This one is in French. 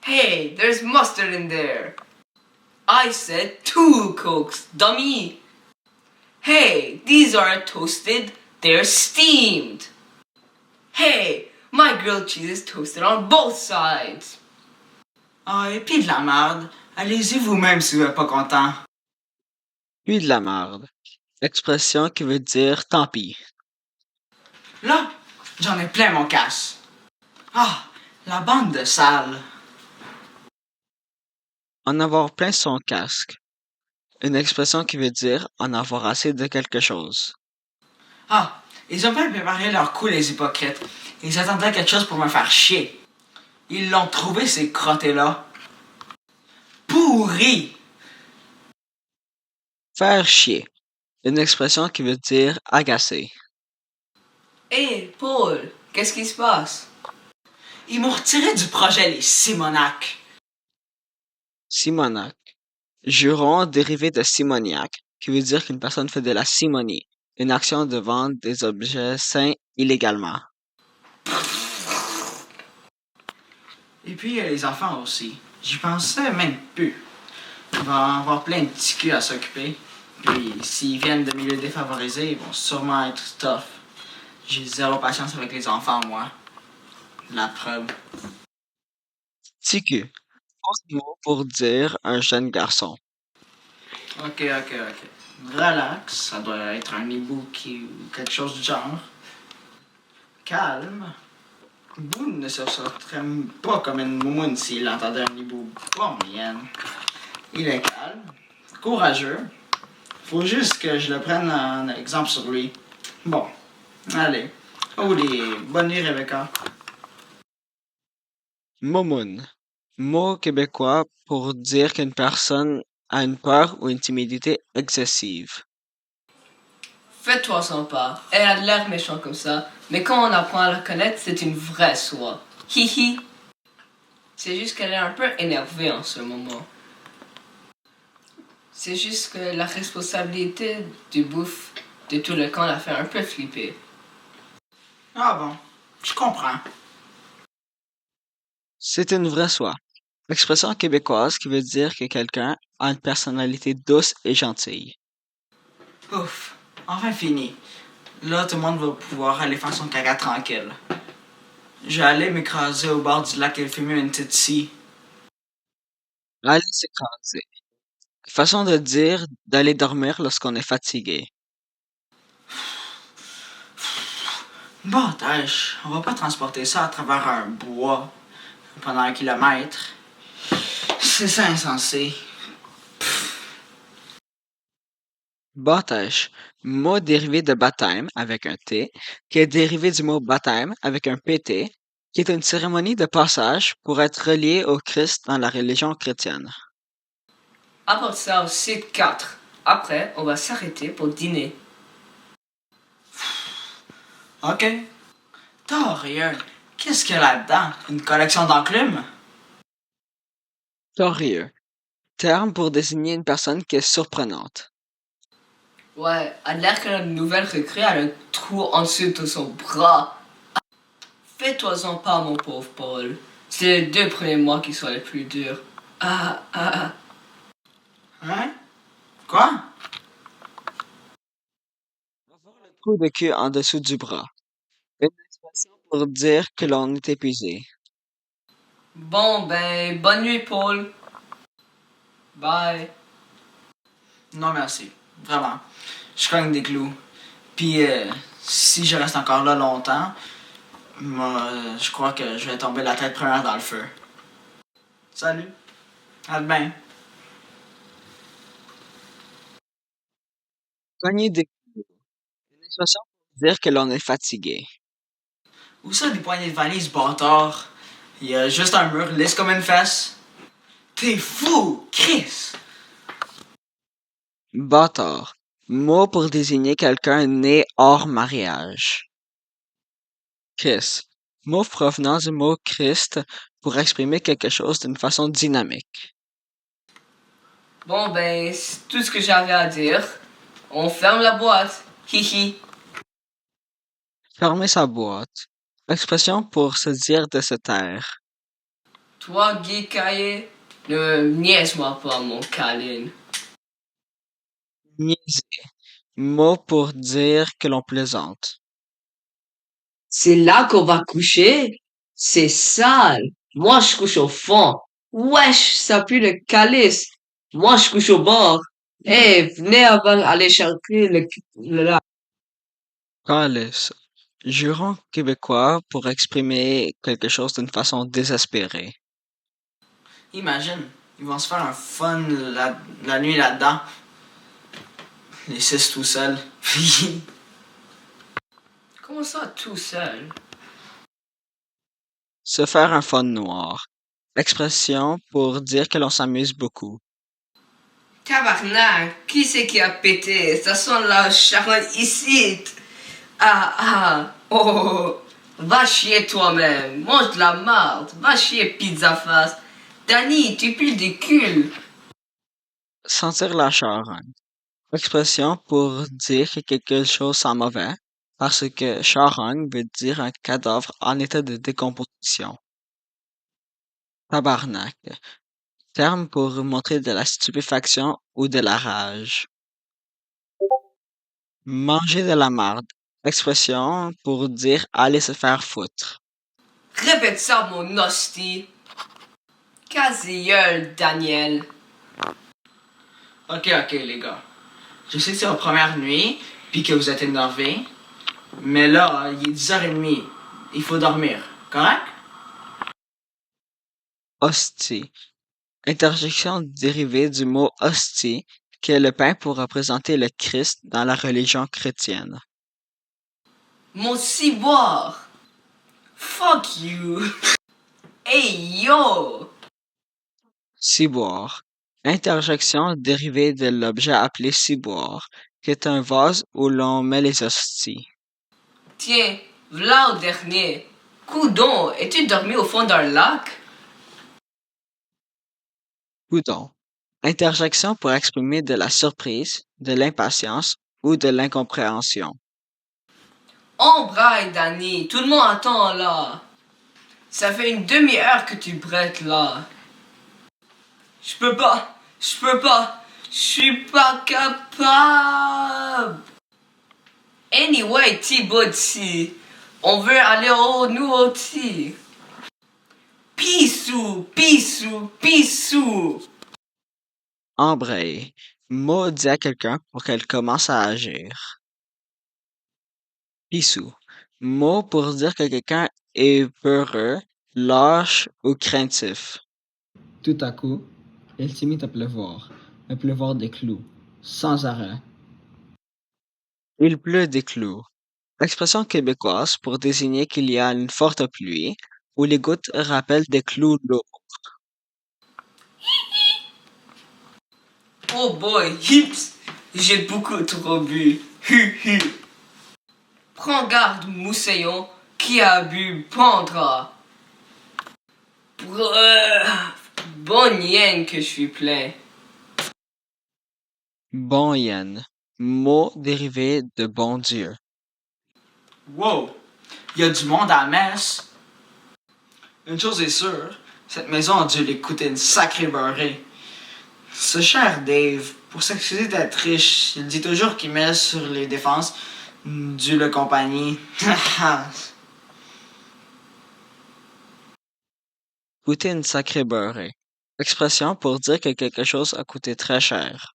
Hey, there's mustard in there. I said 2 Cokes, dummy. Hey, these aren't toasted, they're steamed. Hey, my grilled cheese is toasted on both sides. Ah, et puis de la merde. Allez-y vous-même si vous n'êtes pas content. Puis de la marde. Expression qui veut dire tant pis. Là, j'en ai plein mon casse. Ah, la bande de sales. En avoir plein son casque. Une expression qui veut dire en avoir assez de quelque chose. Ah, ils ont bien préparé leur coup, les hypocrites. Ils attendaient quelque chose pour me faire chier. Ils l'ont trouvé, ces crottés-là. Pourris! Faire chier. Une expression qui veut dire agacer. Hey, Paul, qu'est-ce qui se passe? Ils m'ont retiré du projet, les Simonac. Simonac. Juron dérivé de simoniaque, qui veut dire qu'une personne fait de la simonie, une action de vendre des objets sains illégalement. Et puis, il y a les enfants aussi. J'y pensais même plus. Il va y avoir plein de petits culs à s'occuper. Puis, s'ils viennent de milieux défavorisés, ils vont sûrement être tough. J'ai zéro patience avec les enfants, moi. La preuve. Ticu. Autre mot pour dire un jeune garçon. Ok. Relax, ça doit être un ibuki ou quelque chose du genre. Calme. Boo ne se sortirait pas comme une moumoune s'il entendait un hibou. Pas mienne. Il est calme, courageux. Faut juste que je le prenne en exemple sur lui. Bon, allez. Oh, bonne nuit, Rebecca. Momoun. Mot québécois pour dire qu'une personne a une peur ou une timidité excessive. Fais-toi sans pas. Elle a l'air méchant comme ça, mais quand on apprend à la connaître, c'est une vraie soie. Hihi. C'est juste qu'elle est un peu énervée en ce moment. C'est juste que la responsabilité du bouffe de tout le camp l'a fait un peu flipper. Ah bon, je comprends. C'est une vraie soie. Expression québécoise qui veut dire que quelqu'un a une personnalité douce et gentille. Ouf, enfin fini. Là, tout le monde va pouvoir aller faire son caca tranquille. Je vais aller m'écraser au bord du lac et fumer une petite scie. Aller s'écraser. Façon de dire d'aller dormir lorsqu'on est fatigué. Bon, tâche, on va pas transporter ça à travers un bois pendant 1 kilomètre. C'est ça insensé. Baptême, mot dérivé de baptême avec un T, qui est dérivé du mot baptême avec un PT, qui est une cérémonie de passage pour être relié au Christ dans la religion chrétienne. Apporte ça au site 4. Après, on va s'arrêter pour dîner. Ok. Torieux, qu'est-ce qu'il y a là-dedans? Une collection d'enclumes? Curieux, terme pour désigner une personne qui est surprenante. Ouais, a l'air que la nouvelle recrue a un trou en dessous de son bras. Fais-toi-en pas, mon pauvre Paul. C'est les 2 premiers mois qui sont les plus durs. Ah. Hein? Quoi? Avoir le coup de queue en dessous du bras. Une expression pour dire que l'on est épuisé. Bon, ben, bonne nuit, Paul. Bye. Non, merci. Vraiment. Je cogne des clous. Puis, si je reste encore là longtemps, moi, je crois que je vais tomber la tête première dans le feu. Salut. À demain. Cogner des coups. Une expression pour dire que l'on est fatigué. Où ça, des poignées de valise, bâtard? Il y a juste un mur lisse comme une fesse. T'es fou, Chris! Bâtard. Mot pour désigner quelqu'un né hors mariage. Christ. Mot provenant du mot Christ pour exprimer quelque chose d'une façon dynamique. Bon, ben, c'est tout ce que j'avais à dire. On ferme la boîte. Hihi. Fermer sa boîte. Expression pour se dire de se taire. Toi, Guy Caillé, ne niaise-moi pas, mon câlin. Niaiser. Mot pour dire que l'on plaisante. C'est là qu'on va coucher? C'est sale. Moi, je couche au fond. Wesh, ça pue le calice. Moi, je couche au bord. Eh, venez avant d'aller chercher le. Calice. Juron québécois pour exprimer quelque chose d'une façon désespérée. Imagine, ils vont se faire un fun la nuit là-dedans. Les 6 tout seuls. Comment ça, tout seul? Se faire un fun noir. Expression pour dire que l'on s'amuse beaucoup. Tabarnak, qui c'est qui a pété? Ça sent la charogne ici. Ah, oh, va chier toi-même. Mange de la marde. Va chier pizza face. Danny, tu pues des culs. Sentir la charogne. Expression pour dire que quelque chose sent mauvais, parce que charogne veut dire un cadavre en état de décomposition. Tabarnak. Terme pour montrer de la stupéfaction ou de la rage. Manger de la marde. Expression pour dire aller se faire foutre. Répète ça, mon hostie. Casse-gueule, Daniel. Ok, les gars. Je sais que c'est votre première nuit, puis que vous êtes énervés. Mais là, il est 10h30. Il faut dormir. Correct? Hostie. Interjection dérivée du mot hostie, qui est le pain pour représenter le Christ dans la religion chrétienne. Mon ciboire. Fuck you. Hey yo. Ciboire. Interjection dérivée de l'objet appelé ciboire, qui est un vase où l'on met les hosties. Tiens, v'là au dernier. Coudon, es-tu dormi au fond d'un lac? Coudon. Interjection pour exprimer de la surprise, de l'impatience ou de l'incompréhension. Embraille, Danny. Tout le monde attend là. Ça fait une demi-heure que tu brettes là. Je peux pas. Je suis pas capable. Anyway, T-Bootsy. On veut aller au nous aussi. Pissou. Embrayer. Mot dit à quelqu'un pour qu'elle commence à agir. Pissou. Mot pour dire que quelqu'un est peureux, lâche ou craintif. Tout à coup, il s'est mis à pleuvoir. Un pleuvoir des clous, sans arrêt. Il pleut des clous. Expression québécoise pour désigner qu'il y a une forte pluie, où les gouttes rappellent des clous lourds. Oh boy, hips. J'ai beaucoup trop bu. Hu. Prends garde, mousseillon, qui a bu pendra. Bonne hyène que je suis plein. Bon yen. Mot dérivé de bon Dieu. Wow! Il y a du monde à la messe. Une chose est sûre, cette maison a dû lui coûter une sacrée beurrée. Ce cher Dave, pour s'excuser d'être riche, il dit toujours qu'il met sur les défenses du le compagnie. Coûter une sacrée beurrée. Expression pour dire que quelque chose a coûté très cher.